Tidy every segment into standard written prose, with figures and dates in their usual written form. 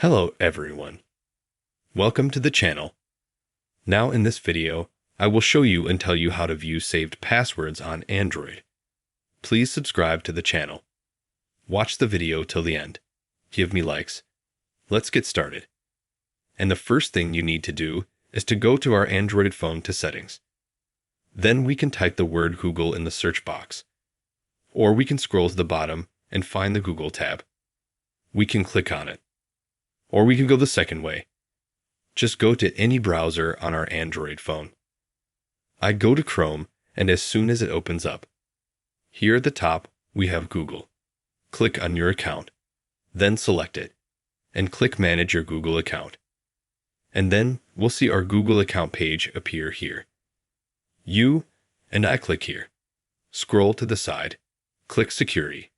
Hello everyone. Welcome to the channel. Now in this video, I will show you and tell you how to view saved passwords on Android. Please subscribe to the channel. Watch the video till the end. Give me likes. Let's get started. And the first thing you need to do is to go to our Android phone to settings. Then we can type the word Google in the search box. Or we can scroll to the bottom and find the Google tab. We can click on it. Or we can go the second way. Just go to any browser on our Android phone. I go to Chrome, and as soon as it opens up, here at the top, we have Google. Click on your account, then select it, and click Manage your Google account. And then we'll see our Google account page appear here. I click here. Scroll to the side, click Security,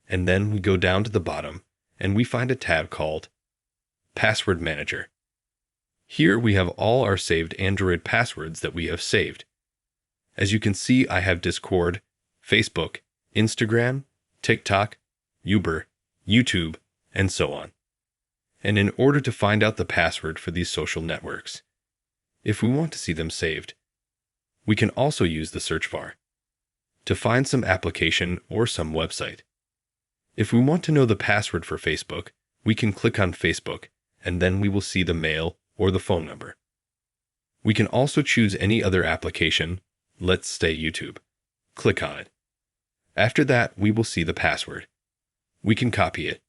and then we go down to the bottom, and we find a tab called Password Manager. Here we have all our saved Android passwords that we have saved. As you can see, I have Discord, Facebook, Instagram, TikTok, Uber, YouTube, and so on. And in order to find out the password for these social networks, if we want to see them saved, we can also use the search bar to find some application or some website. If we want to know the password for Facebook, we can click on Facebook, and then we will see the mail or the phone number. We can also choose any other application. Let's say YouTube. Click on it. After that, we will see the password. We can copy it.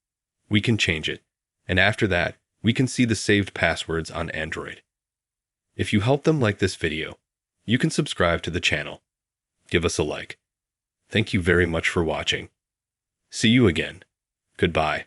We can change it. And after that, we can see the saved passwords on Android. If you help them like this video, you can subscribe to the channel. Give us a like. Thank you very much for watching. See you again. Goodbye.